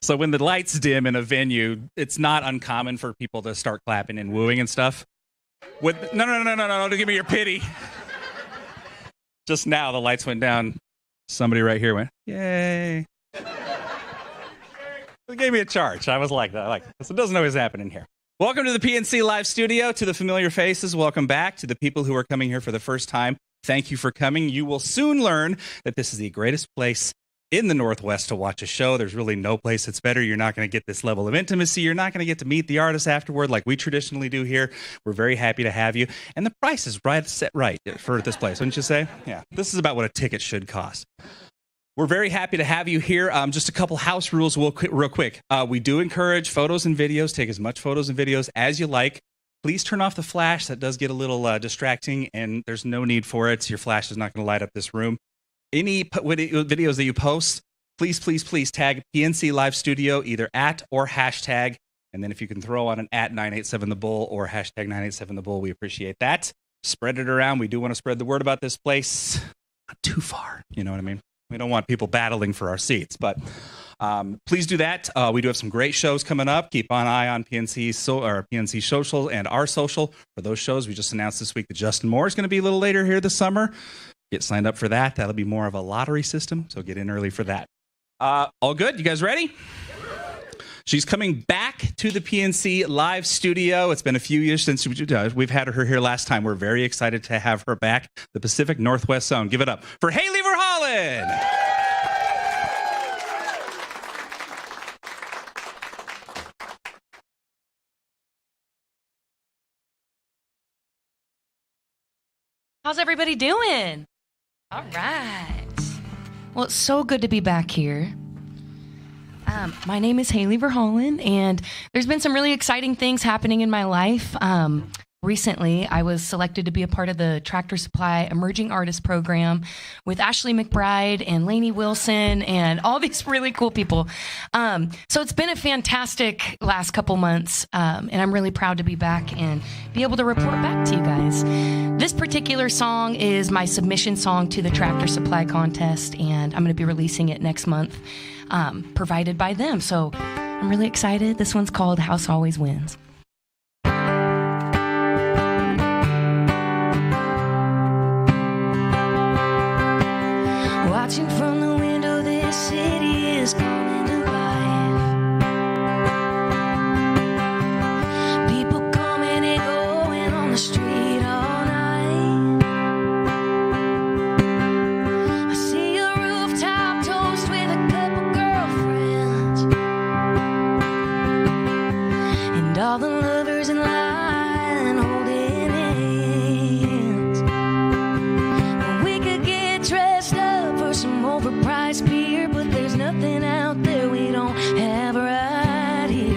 So when the lights dim in a venue, it's not uncommon for people to start clapping and wooing and stuff. No, don't give me your pity. Just now the lights went down. Somebody right here went, yay. It gave me a charge. I was like that. This. It doesn't always happen in here. Welcome to the PNC Live Studio. To the familiar faces, welcome back. To the people who are coming here for the first time, thank you for coming. You will soon learn that this is the greatest place in the Northwest to watch a show. There's really no place that's better. You're not going to get this level of intimacy. You're not going to get to meet the artists afterward like we traditionally do here. We're very happy to have you. And the price is set right for this place, wouldn't you say? Yeah, this is about what a ticket should cost. We're very happy to have you here. Just a couple house rules real quick. We do encourage photos and videos. Take as much photos and videos as you like. Please turn off the flash. That does get a little distracting, and there's no need for it. Your flash is not going to light up this room. Any videos that you post, please tag PNC Live Studio, either @ or hashtag. And then if you can throw on an @987thebull or hashtag 987thebull, we appreciate that. Spread it around. We do want to spread the word about this place. Not too far, you know what I mean? We don't want people battling for our seats, but please do that. We do have some great shows coming up. Keep an eye on PNC Social and our social for those shows. We just announced this week that Justin Moore is going to be a little later here this summer. Get signed up for that. That'll be more of a lottery system, so get in early for that. All good? You guys ready? She's coming back to the PNC Live Studio. It's been a few years since we've had her here last time. We're very excited to have her back. The Pacific Northwest Zone. Give it up for Hailey VerHaalen. How's everybody doing? All right. Well, it's so good to be back here. My name is Hailey VerHaalen, and there's been some really exciting things happening in my life. Recently, I was selected to be a part of the Tractor Supply Emerging Artist Program with Ashley McBride and Lainey Wilson and all these really cool people. So it's been a fantastic last couple months, and I'm really proud to be back and be able to report back to you guys. This particular song is my submission song to the Tractor Supply contest, and I'm going to be releasing it next month, provided by them. So I'm really excited. This one's called House Always Wins. Watching from the window, this city is coming to life. People coming and going on the street all night. I see a rooftop toast with a couple girlfriends, and all the lovers in line holding hands. We could get dressed up for some overpriced beer, but there's nothing out there we don't have right here.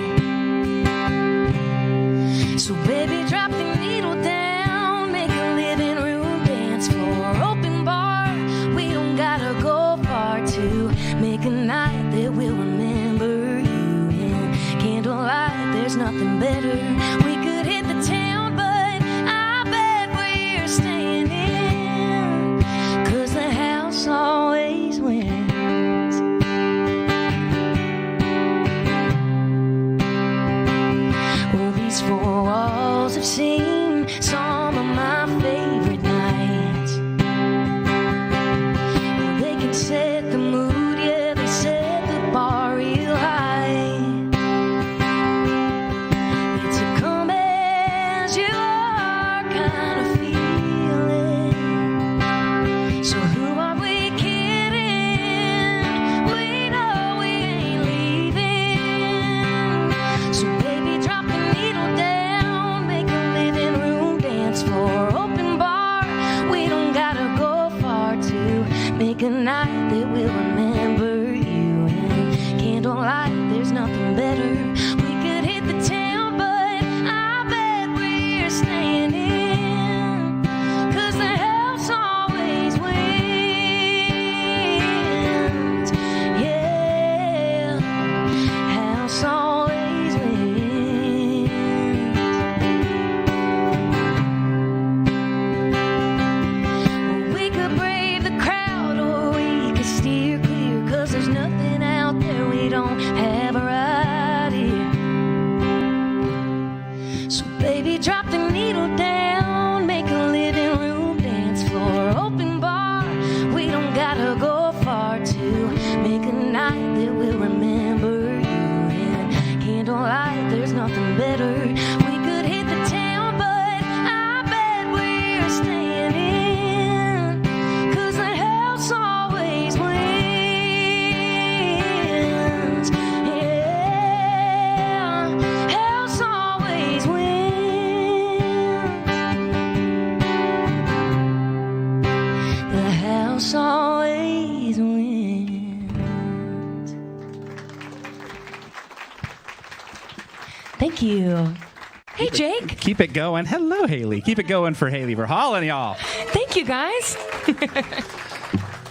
So baby, drop the needle down, make a living room dance floor, open bar. We don't gotta go far to make a night that we'll remember you in. Candlelight, there's nothing better. We could hit the town, but I bet we're staying in, 'cause the house always wins. Well, these four walls have seen some of my favorite nights. Well, they can set the mood, yeah, they set the bar real high. It's a come as you are kind of feeling. So who are we kidding? We know we ain't leaving. So baby, drop the needle down, make a living room dance floor, open bar. We don't gotta go far to make a night that we'll remember you in. Candlelight, there's nothing better. We could hit the town, but I bet we're staying in, 'cause the house always wins. Yeah, house always wins. Well, we could brave the crowd or we could steer clear, 'cause there's nothing out there we don't have Thank you. Hey, Jake. Keep it going. Hello, Hailey. Keep it going for Hailey VerHaalen, y'all. Thank you, guys.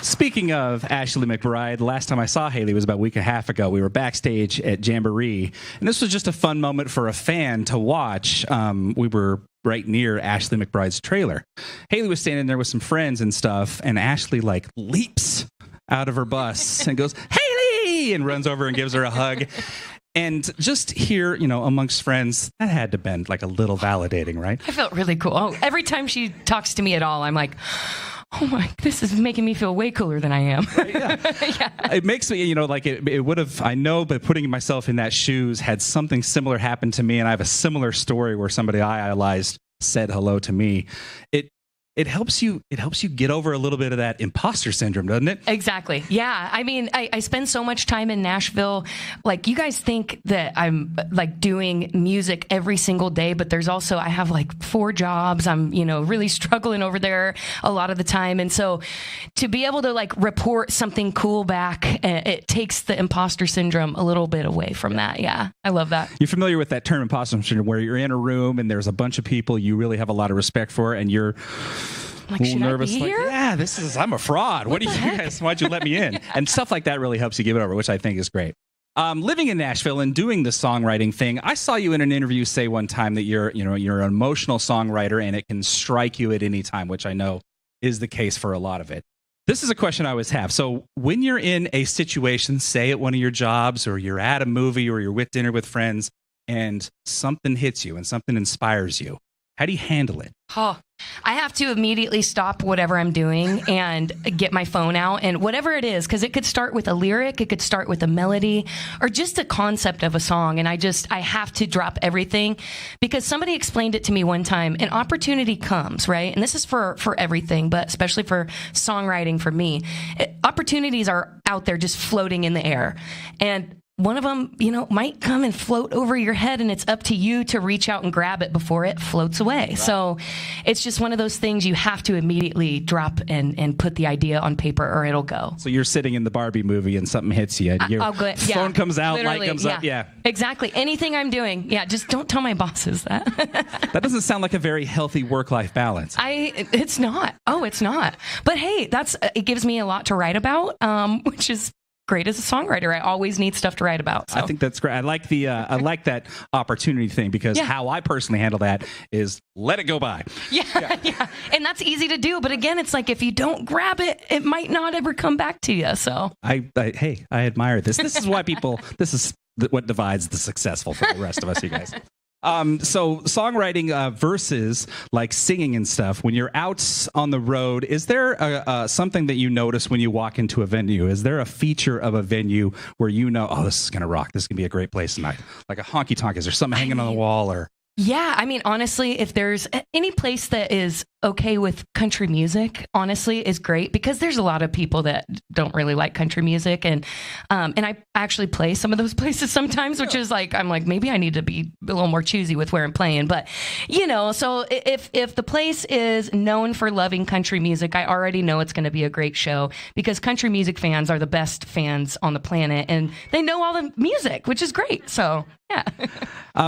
Speaking of Ashley McBride, last time I saw Hailey was about a week and a half ago. We were backstage at Jamboree, and this was just a fun moment for a fan to watch. We were right near Ashley McBride's trailer. Hailey was standing there with some friends and stuff, and Ashley like leaps out of her bus and goes, "Hailey!" and runs over and gives her a hug. And just here, amongst friends, that had to been like a little validating, right? I felt really cool. Oh, every time she talks to me at all, I'm like, oh my, this is making me feel way cooler than I am. Yeah. Yeah. It makes me, like it would have, I know, but putting myself in that shoes, had something similar happen to me, and I have a similar story where somebody I idolized said hello to me. It helps you get over a little bit of that imposter syndrome, doesn't it? Exactly. Yeah. I mean, I spend so much time in Nashville. Like, you guys think that I'm like doing music every single day, but there's also, I have like 4 jobs. I'm, really struggling over there a lot of the time. And so to be able to like report something cool back, it takes the imposter syndrome a little bit away from that. Yeah. I love that. You're familiar with that term imposter syndrome, where you're in a room and there's a bunch of people you really have a lot of respect for, and you're like, a little should nervous, I be here? Yeah, I'm a fraud. What do you guys, why'd you let me in? And stuff like that really helps you give it over, which I think is great. Living in Nashville and doing the songwriting thing, I saw you in an interview say one time that you're an emotional songwriter, and it can strike you at any time, which I know is the case for a lot of it. This is a question I always have. So when you're in a situation, say at one of your jobs, or you're at a movie, or you're with dinner with friends, and something hits you and something inspires you, how do you handle it? Oh, I have to immediately stop whatever I'm doing and get my phone out, and whatever it is, because it could start with a lyric, it could start with a melody, or just a concept of a song. And I have to drop everything, because somebody explained it to me one time. An opportunity comes, right? And this is for everything, but especially for songwriting for me. Opportunities are out there just floating in the air. And one of them, might come and float over your head, and it's up to you to reach out and grab it before it floats away. Right. So it's just one of those things you have to immediately drop and put the idea on paper, or it'll go. So you're sitting in the Barbie movie and something hits you. And your phone comes out, light comes up. Yeah, exactly. Anything I'm doing. Yeah, just don't tell my bosses that. That doesn't sound like a very healthy work-life balance. It's not. Oh, it's not. But hey, it gives me a lot to write about, which is great as a songwriter. I always need stuff to write about. So. I think that's great. I like that opportunity thing, because how I personally handle that is let it go by. Yeah. And that's easy to do. But again, it's like, if you don't grab it, it might not ever come back to you. So I admire this. This is why this is what divides the successful from the rest of us, you guys. So songwriting versus like singing and stuff, when you're out on the road, is there something that you notice when you walk into a venue? Is there a feature of a venue where oh, this is going to rock, this is going to be a great place tonight? Like a honky tonk, is there something hanging on the wall? Or yeah, I mean, honestly, if there's any place that is okay with country music, honestly, is great, because there's a lot of people that don't really like country music, and I actually play some of those places sometimes, which is like, I'm like, maybe I need to be a little more choosy with where I'm playing. But so if the place is known for loving country music, I already know it's going to be a great show, because country music fans are the best fans on the planet, and they know all the music, which is great. So yeah.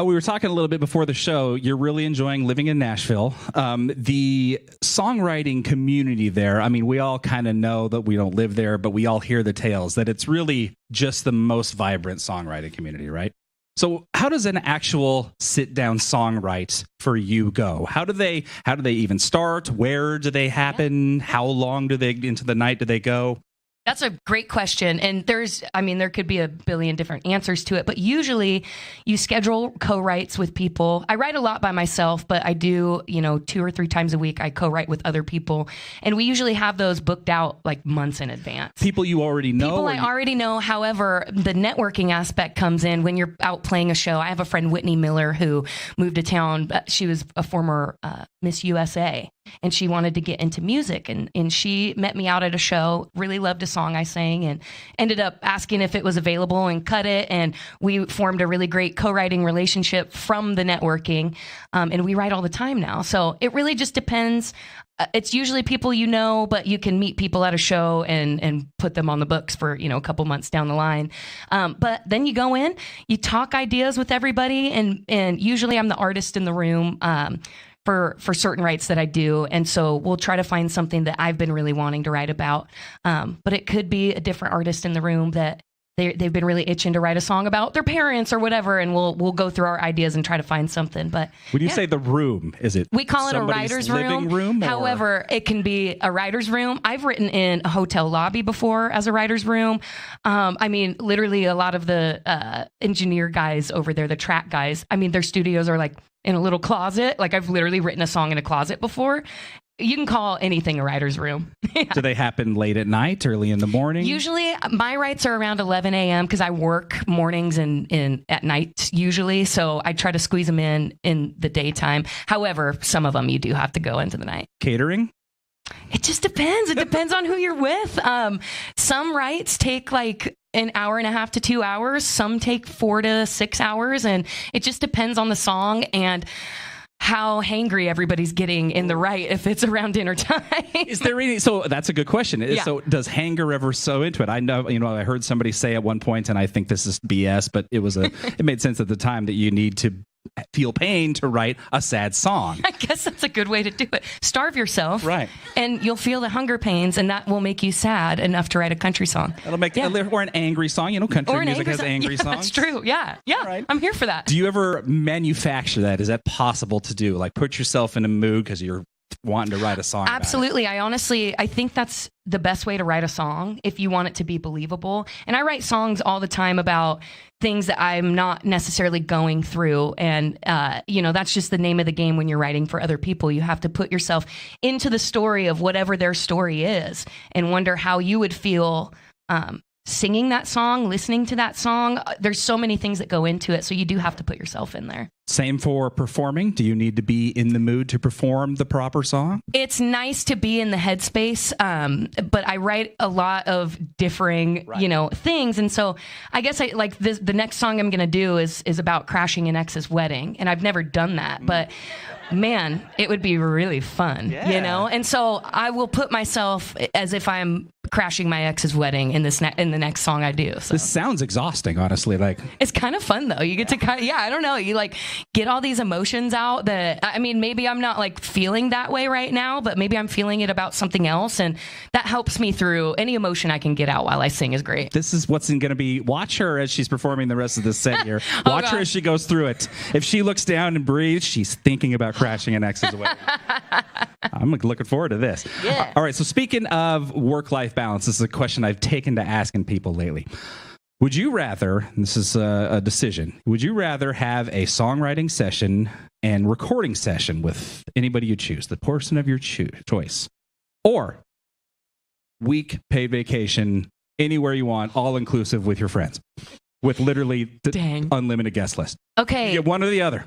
We were talking a little bit before the show. You're really enjoying living in Nashville. The songwriting community there, I mean, we all kind of know that we don't live there, but we all hear the tales that it's really just the most vibrant songwriting community, right? So how does an actual sit-down songwrite for you go? How do they even start? Where do they happen? How long into the night do they go? That's a great question. And there could be a billion different answers to it, but usually you schedule co-writes with people. I write a lot by myself, but I do, 2 or 3 times a week, I co-write with other people. And we usually have those booked out like months in advance. People you already know? People I already know. However, the networking aspect comes in when you're out playing a show. I have a friend, Whitney Miller, who moved to town. She was a former Miss USA. and she wanted to get into music. And she met me out at a show, really loved a song I sang, and ended up asking if it was available and cut it. And we formed a really great co-writing relationship from the networking. And we write all the time now. So it really just depends. It's usually people you know, but you can meet people at a show and put them on the books for, a couple months down the line. But then you go in, you talk ideas with everybody, and usually I'm the artist in the room for certain rights that I do. And so we'll try to find something that I've been really wanting to write about. But it could be a different artist in the room that they've been really itching to write a song about their parents or whatever, and we'll go through our ideas and try to find something. But when you say the room, is it we call it a writer's room? However, it can be a writer's room. I've written in a hotel lobby before as a writer's room. Literally a lot of the engineer guys over there, the track guys, their studios are like in a little closet. Like I've literally written a song in a closet before. You can call anything a writer's room. Yeah. Do they happen late at night, early in the morning? Usually my writes are around 11 a.m. because I work mornings and at night usually. So I try to squeeze them in the daytime. However, some of them you do have to go into the night. Catering? It just depends. It depends on who you're with. Some writes take like an hour and a half to 2 hours. Some take 4 to 6 hours. And it just depends on the song and how hangry everybody's getting in the right if it's around dinner time. Is there any? So that's a good question. Yeah. So does hanger ever so into it? I know, I heard somebody say at one point, and I think this is BS, but it made sense at the time that you need to feel pain to write a sad song. I guess that's a good way to do it. Starve yourself, right? And you'll feel the hunger pains, and that will make you sad enough to write a country song. That'll make or an angry song. Country music has angry songs. That's true. Yeah. Right. I'm here for that. Do you ever manufacture that? Is that possible to do? Like put yourself in a mood because you're wanting to write a song? Absolutely. I think that's the best way to write a song if you want it to be believable. And I write songs all the time about things that I'm not necessarily going through. And, that's just the name of the game when you're writing for other people. You have to put yourself into the story of whatever their story is and wonder how you would feel singing that song, listening to that song. There's so many things that go into it. So you do have to put yourself in there. Same for performing. Do you need to be in the mood to perform the proper song? It's nice to be in the headspace, but I write a lot of differing, things. And so I guess the next song I'm going to do is about crashing an ex's wedding. And I've never done that, but man, it would be really fun, And so I will put myself as if I'm crashing my ex's wedding in the next song I do. So. This sounds exhausting, honestly. It's kind of fun though. You get to I don't know. You get all these emotions out that, maybe I'm not feeling that way right now, but maybe I'm feeling it about something else. And that helps me through any emotion I can get out while I sing is great. This is what's going to be, watch her as she's performing the rest of this set here. Watch her as she goes through it. If she looks down and breathes, she's thinking about crashing an ex's wedding. I'm looking forward to this. Yeah. All right. So speaking of work-life balance, this is a question I've taken to asking people lately. Would you rather, and this is a decision, would you rather have a songwriting session and recording session with anybody you choose, the person of your choice, or week paid vacation anywhere you want, all inclusive with your friends, with literally unlimited guest list? Okay. You get one or the other.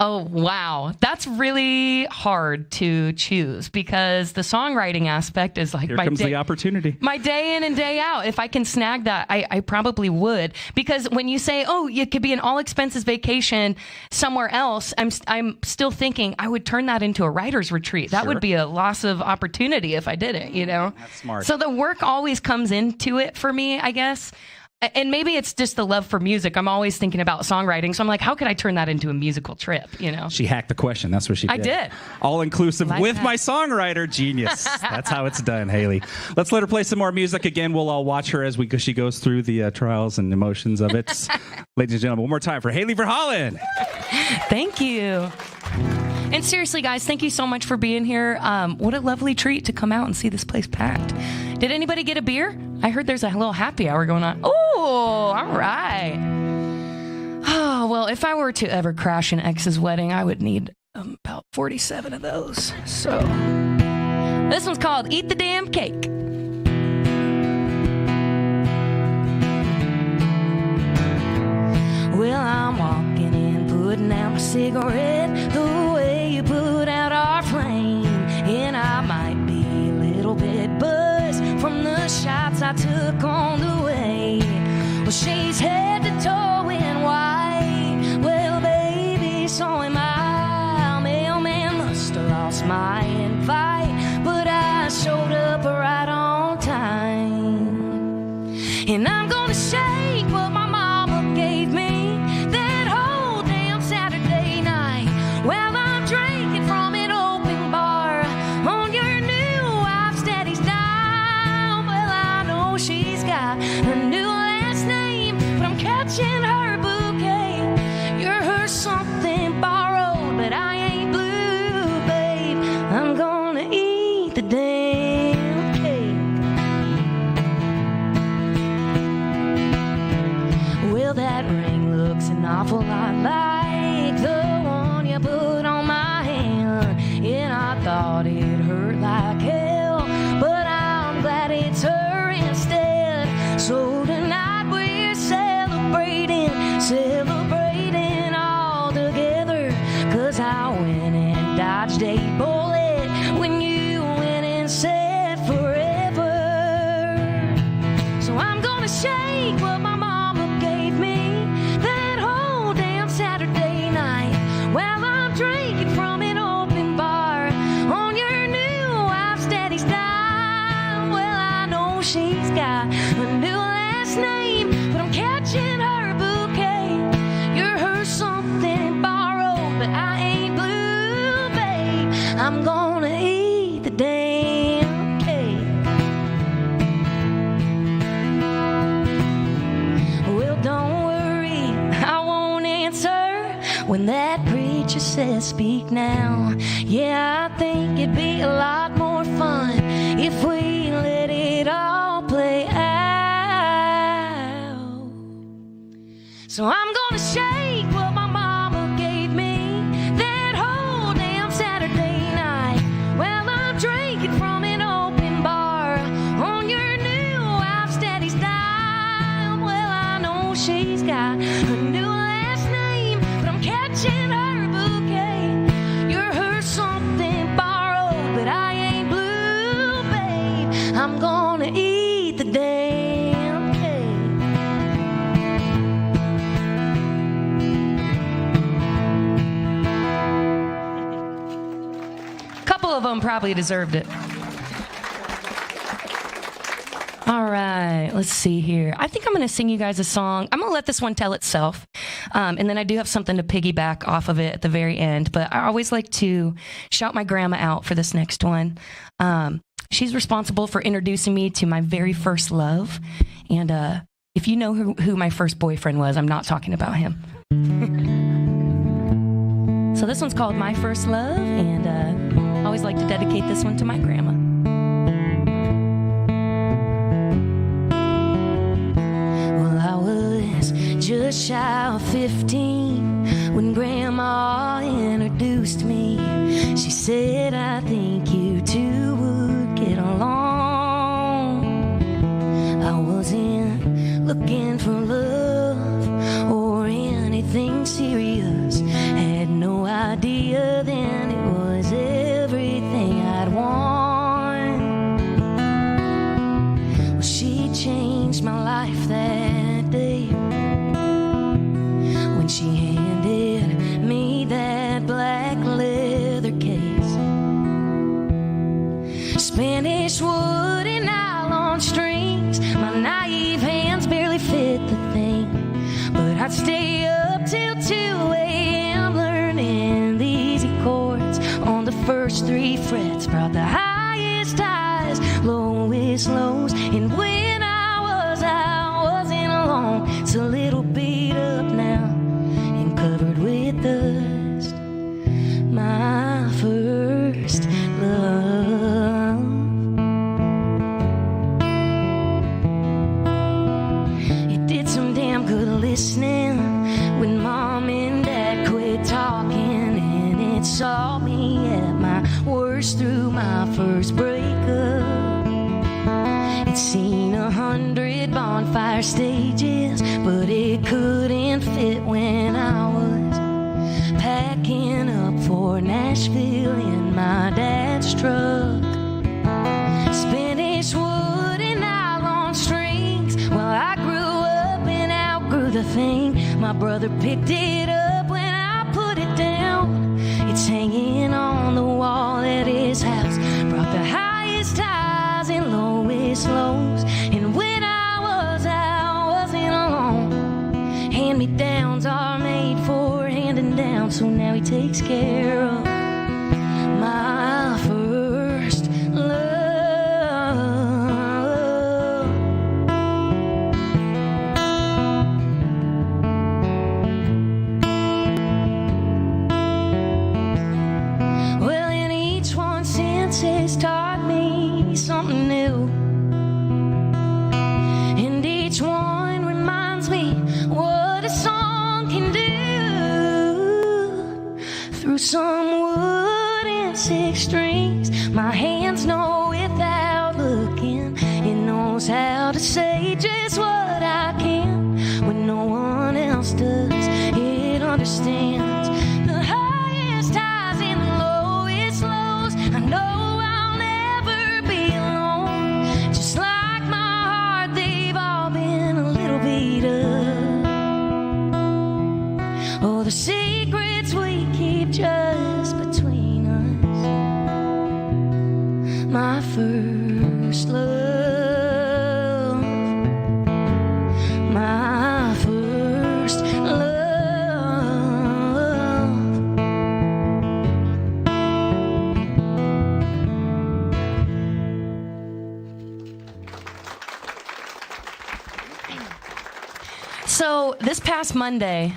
Oh, wow. That's really hard to choose because the songwriting aspect is Here comes the opportunity. My day in and day out. If I can snag that, I probably would. Because when you say, it could be an all expenses vacation somewhere else, I'm still thinking I would turn that into a writer's retreat. That would be a loss of opportunity if I did it, That's smart. So the work always comes into it for me, I guess. And maybe it's just the love for music. I'm always thinking about songwriting. So I'm like, how could I turn that into a musical trip, She hacked the question. That's what she did. I did. All inclusive with my songwriter. Genius. That's how it's done, Hailey. Let's let her play some more music. Again, we'll all watch her as she goes through the trials and emotions of it. Ladies and gentlemen, one more time for Hailey VerHaalen. Thank you. And seriously, guys, thank you so much for being here. What a lovely treat to come out and see this place packed. Did anybody get a beer? I heard there's a little happy hour going on. Oh, all right. Oh, well, if I were to ever crash an ex's wedding, I would need about 47 of those. So this one's called Eat the Damn Cake. Well, I'm walking in, putting out my cigarette, the way you put out our flame. I took on the way. Well, she's head to toe in white. Well, baby, so am I. Mailman must have lost my invite, but I showed up right on time. And I'm gonna shake what my mama gave me that whole damn Saturday night. Well, I'm drinking from an open bar on your new wife's daddy's dime. Well, I know she's got a new last name, but I'm catching her bouquet. You're her something borrowed, but I ain't blue, babe. I'm gonna eat the damn cake. Well, that ring looks an awful lot like the one you put on my hand, and I thought it hurt like hell, but I'm glad it's her instead. So tonight we're celebrating all together, 'cause I went and dodged a bullet when you went and said forever. So I'm gonna shake what my mama gave me that whole damn Saturday night. Well, I'm drinking from an open bar on your new wife's daddy's dime. Well, I know she's got a new last name, but I'm catching her bouquet. You're her something borrowed, but I ain't blue, babe. I'm gonna eat the damn cake. Well, don't worry, I won't answer when that preacher says speak now. Yeah, I think it'd be a lot more fun if we let it all play out. So I'm gonna shake what my mama gave me that whole damn Saturday night. Well, I'm drinking from an open bar on your new wife's daddy's dime. Well, I know she's got a new last name, but I'm catching her bouquet. You're her something borrowed, but I ain't blue, babe. I'm gonna eat the damn cake. Couple of them probably deserved it. All right, let's see here. I think I'm going to sing you guys a song. I'm going to let this one tell itself. And then I do have something to piggyback off of it at the very end. But I always like to shout my grandma out for this next one. She's responsible for introducing me to my very first love. And if you know who my first boyfriend was, I'm not talking about him. So this one's called My First Love. And I always like to dedicate this one to my grandma. Just shy of 15 when Grandma introduced me. She said, I think you two would get along. I wasn't looking for love or anything serious. Had no idea then it was everything I'd want. Well, she changed my life that day when she handed me that black leather case. Spanish wood and nylon strings, my naive hands barely fit the thing. But I'd stay up till 2 a.m. learning these chords on the first 3 frets. Brought the highest highs, lowest lows, and when I wasn't alone. It's a little beat up now, covered with dust. My first love. It did some damn good listening when Mom and Dad quit talking, and it saw me at my worst through my first breakup. It's seen 100 bonfire stages, but it couldn't fit when I was packing up for Nashville in my dad's truck. Spanish wood and nylon My brother picked it up when I put it down. It's hanging on the wall at his house. Brought the highest highs and lowest lows. And when I wasn't alone. Hand-me-downs are made for handing down, so now he takes care of my first love. Well, and each one since has taught me something new. And each one reminds me what a song can do. Through some wood and 6 strings, my hands know without looking. It knows how to say just what I can when no one else does. It understands the highest highs and the lowest lows. I know I'll never be alone. Just like my heart, they've all been a little beat up. Oh, the secrets we keep just between us. My first love. My first love. So this past Monday,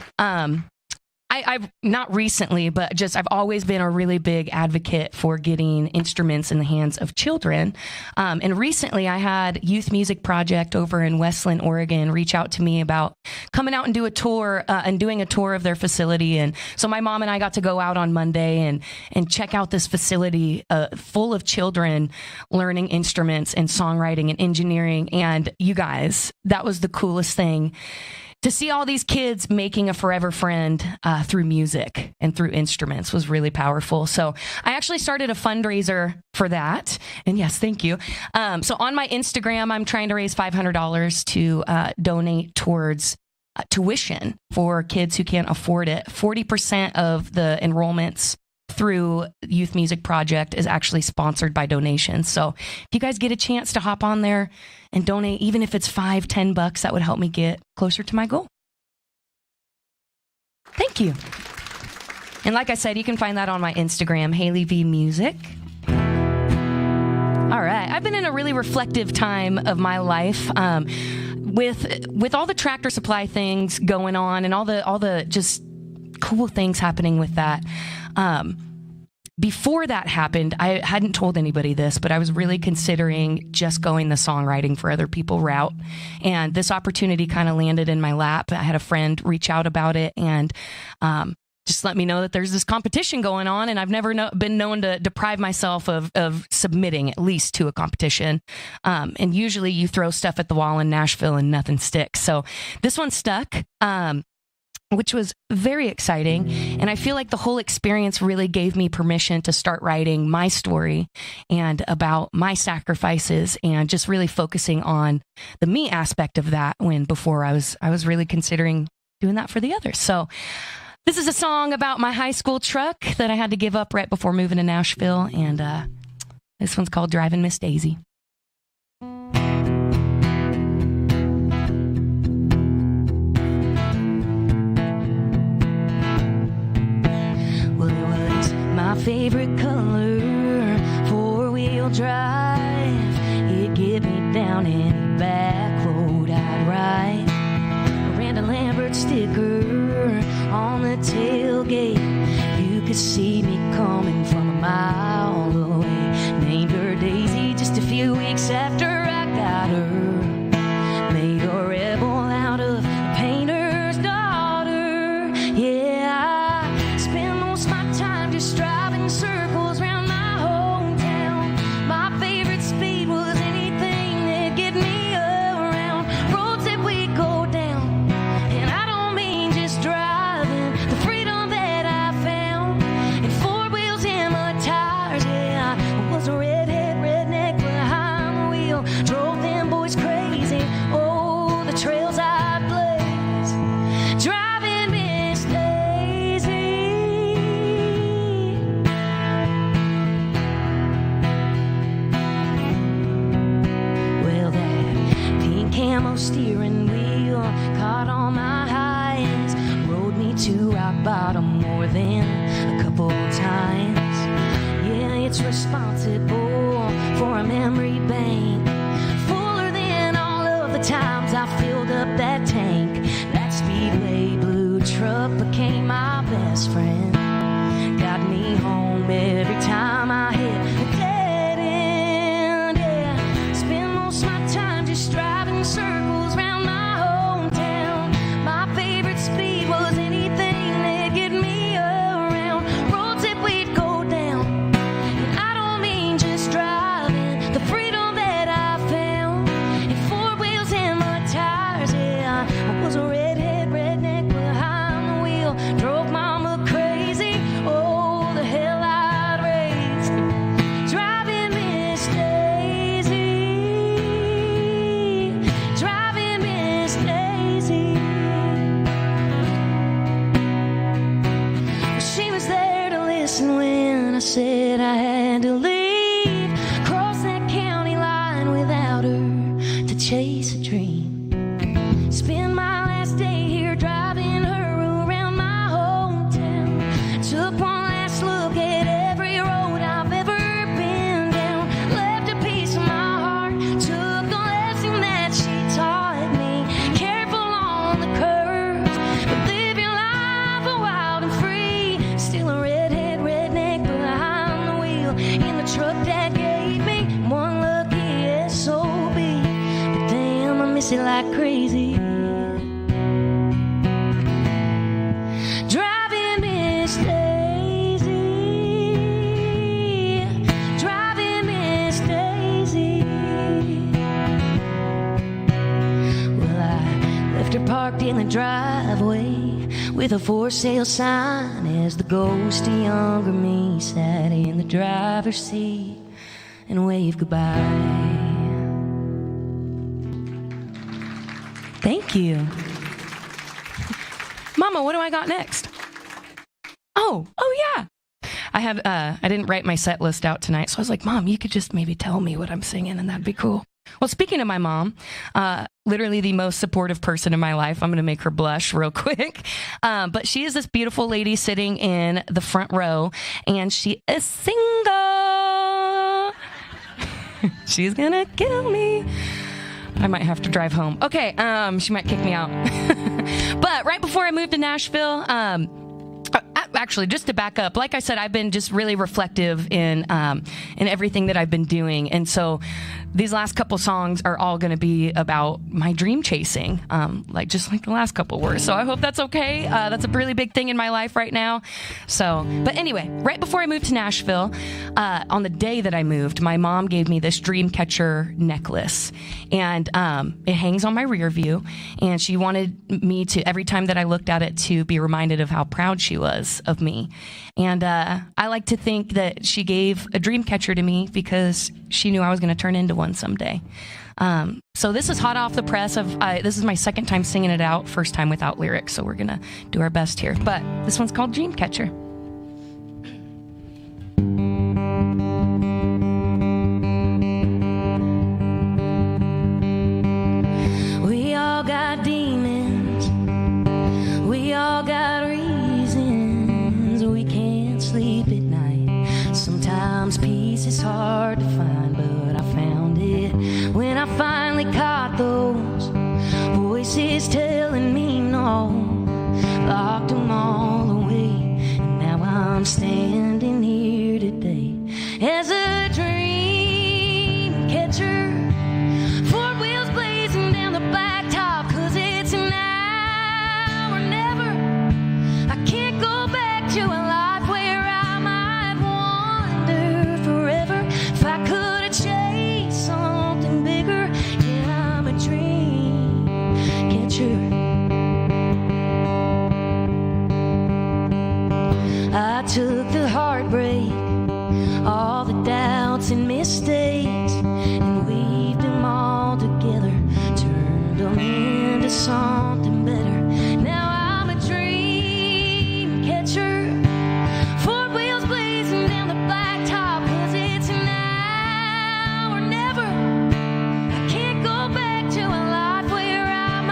I've not recently, but just I've always been a really big advocate for getting instruments in the hands of children. And recently I had Youth Music Project over in Westland, Oregon, reach out to me about coming out and do a tour and doing a tour of their facility. And so my mom and I got to go out on Monday and check out this facility full of children learning instruments and songwriting and engineering. And you guys, that was the coolest thing. To see all these kids making a forever friend through music and through instruments was really powerful. So I actually started a fundraiser for that. And yes, thank you. So on my Instagram, I'm trying to raise $500 to donate towards tuition for kids who can't afford it. 40% of the enrollments through Youth Music Project is actually sponsored by donations. So if you guys get a chance to hop on there and donate, even if it's $5-10, that would help me get closer to my goal. Thank you. And like I said, you can find that on my Instagram, Hailey V Music. All right. I've been in a really reflective time of my life. With all the Tractor Supply things going on and all the just cool things happening with that. Before that happened, I hadn't told anybody this, but I was really considering just going the songwriting for other people route. And this opportunity kind of landed in my lap. I had a friend reach out about it and just let me know that there's this competition going on. And I've never been known to deprive myself of submitting at least to a competition. And usually you throw stuff at the wall in Nashville and nothing sticks. So this one stuck. Which was very exciting. And I feel like the whole experience really gave me permission to start writing my story and about my sacrifices and just really focusing on the me aspect of that when before I was really considering doing that for the others. So this is a song about my high school truck that I had to give up right before moving to Nashville. And this one's called Driving Miss Daisy. My favorite color, 4-wheel drive. It'd get me down any back road I'd ride. A Miranda Lambert sticker on the tailgate. You could see me coming from a mile away. Named her Daisy just a few weeks after I got her. Made a rebel out of a painter's daughter. Yeah, I spend most of my time just driving circles around my hometown. My favorite speed was anything that get me around. Roads that we go down, and I don't mean just driving. The freedom that I found, and 4 wheels steering wheel, caught all my highs, rode me to rock bottom more than a couple times. Yeah, it's responsible for a memory bank, fuller than all of the times I filled up that tank. That Speedway blue truck became my best friend, got me home every time I hit a dead end. Yeah, spend most of my time just driving circles around my hometown. My favorite speed was anything that get me around. Roads that we'd go down, and I don't mean just driving, the freedom that I found. And four wheels in my tires, yeah, I was a redhead redneck behind the wheel, drove mama crazy. Oh, the hell I'd raised, driving Miss Daisy, driving Miss Daisy. She was there to listen when I said I had to leave, cross that county line without her to chase a dream. Spend my last day here driving her around my hometown. Took one last look at every road I've ever been down. Left a piece of my heart, took a lesson that she taught me. Careful on the curves, but live your life a wild and free. Still a redhead redneck behind the wheel, in the truck that gave me one lucky SOB. But damn, I miss it like crazy. Driving Miss Daisy, driving Miss Daisy. Well, I left her parked in the driveway with a for sale sign as the ghost of younger me sat in the driver's seat and waved goodbye. Thank you. Mama, what do I got next? Oh yeah. I didn't write my set list out tonight, so I was like, Mom, you could just maybe tell me what I'm singing, and that'd be cool. Well, speaking of my mom, literally the most supportive person in my life. I'm going to make her blush real quick. But she is this beautiful lady sitting in the front row, and she is single. She's going to kill me. I might have to drive home. Okay, she might kick me out. But right before I moved to Nashville, actually, just to back up, like I said, I've been just really reflective in everything that I've been doing. And so these last couple songs are all going to be about my dream chasing, just like the last couple were. So I hope that's okay. That's a really big thing in my life right now. So, but anyway, right before I moved to Nashville, on the day that I moved, my mom gave me this dream catcher necklace, and it hangs on my rear view. And she wanted me to, every time that I looked at it, to be reminded of how proud she was of me. And I like to think that she gave a dream catcher to me because she knew I was going to turn into one someday. So this is hot off the press. This is my second time singing it out, first time without lyrics, so we're going to do our best here. But this one's called Dream Catcher. We all got demons, we all got reasons we can't sleep at night. Sometimes peace is hard to find, but I found it when I finally caught those voices telling me no. Locked them all away, and now I'm standing here today as a dream catcher. Four wheels blazing down the blacktop, 'cause it's now or never. I can't go back to a life where I might wander forever. If I could have chased something bigger, yeah, I'm a dream catcher. I took the heartbreak, all the doubts and mistakes, and weaved them all together, turned them into something better. Now I'm a dream catcher. Four wheels blazing down the blacktop, 'cause it's now or never. I can't go back to a life where I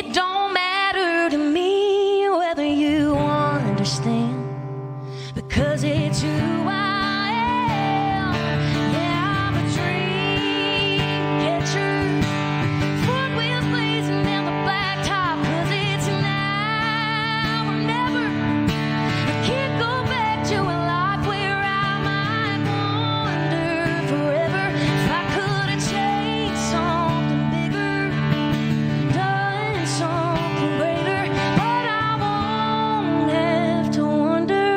It don't matter to me whether you understand, because it's who I am. Yeah, I'm a dream catcher. Front wheels blazing down the blacktop, 'cause it's now or never. I can't go back to a life where I might wander forever. If I could have changed something bigger, done something greater, but I won't have to wonder,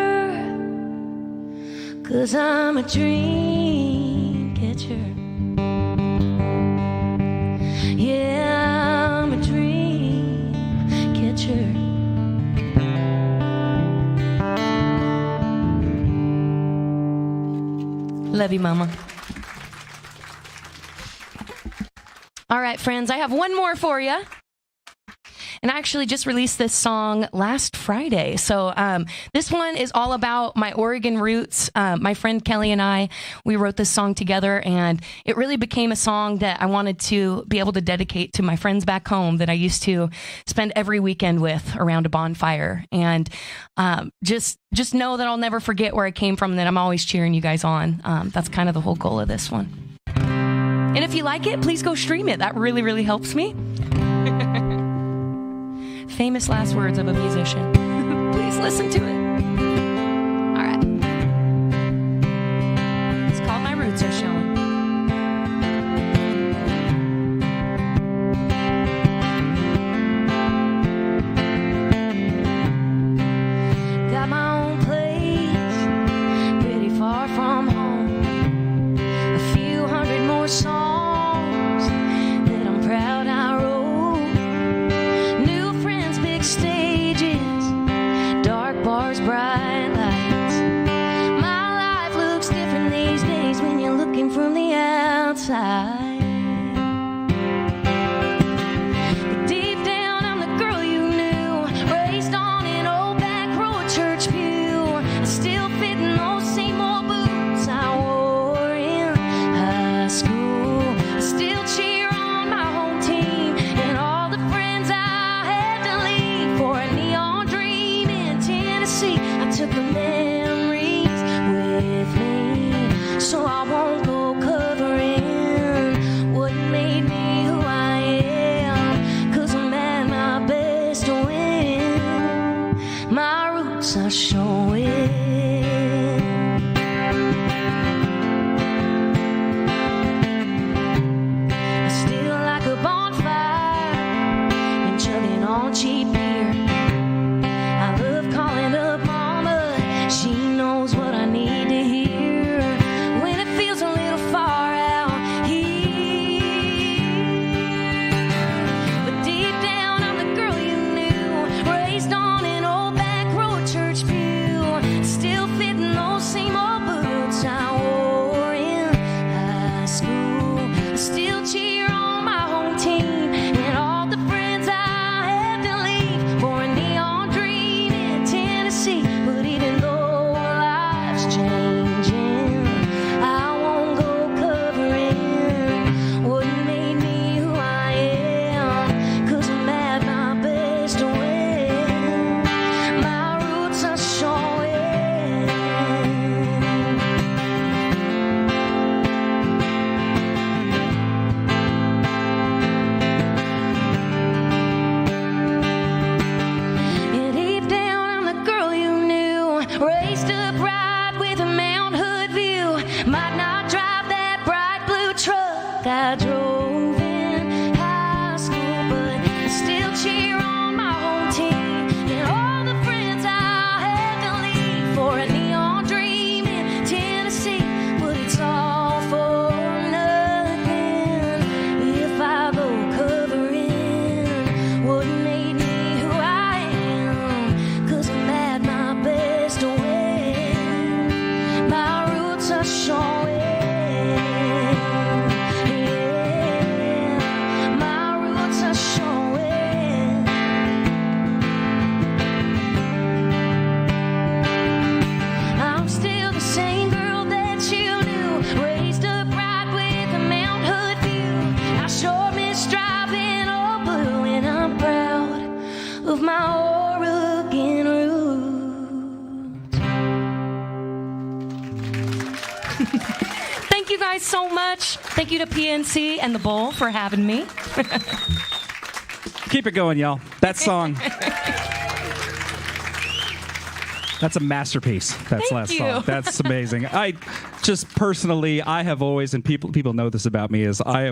'cause I'm a dream catcher. Yeah, I'm a dream catcher. Love you, Mama. All right, friends, I have one more for you. And I actually just released this song last Friday. So this one is all about my Oregon roots. My friend Kelly and I, we wrote this song together, and it really became a song that I wanted to be able to dedicate to my friends back home that I used to spend every weekend with around a bonfire. And just know that I'll never forget where I came from, that I'm always cheering you guys on. That's kind of the whole goal of this one. And if you like it, please go stream it. That really, really helps me. Famous last words of a musician. Please listen to it. All right. It's called My Roots Are Showing. Got my own place, pretty far from home. A few hundred more songs that I'm proud I wrote. Stages, dark bars, bright lights. My life looks different these days when you're looking from the outside. But deep down, I'm the girl you knew, raised on an old back road church pew. I still fit in those same old boots I wore in high school. I still cheer on my home team and all the friends I had to leave for a neon dream in Tennessee. I took the memories with me, so I won't go covering Thank you guys so much. Thank you to PNC and the Bowl for having me. Keep it going, y'all. That song. That's a masterpiece. That's last song. That's amazing. I just personally, I have always, and people know this about me, is I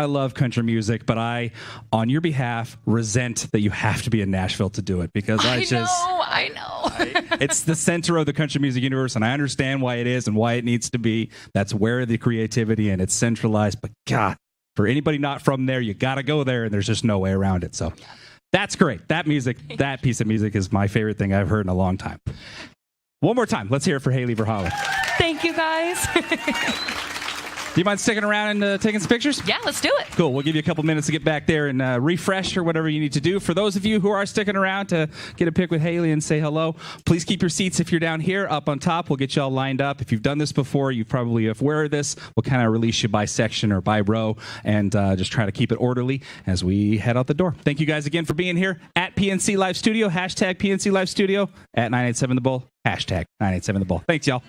love country music, but I, on your behalf, resent that you have to be in Nashville to do it, because I know. It's the center of the country music universe, and I understand why it is and why it needs to be. That's where the creativity, and it's centralized. But God, for anybody not from there, you got to go there, and there's just no way around it. So. That's great. That piece of music is my favorite thing I've heard in a long time. One more time. Let's hear it for Hailey VerHaalen. Thank you, guys. Do you mind sticking around and taking some pictures? Yeah, let's do it. Cool. We'll give you a couple minutes to get back there and refresh or whatever you need to do. For those of you who are sticking around to get a pic with Hailey and say hello, please keep your seats if you're down here. Up on top, we'll get you all lined up. If you've done this before, you probably have aware of this. We'll kind of release you by section or by row and just try to keep it orderly as we head out the door. Thank you guys again for being here at PNC Live Studio. #PNC Live Studio at 987 The Bull. #987 The Bull. Thanks, y'all.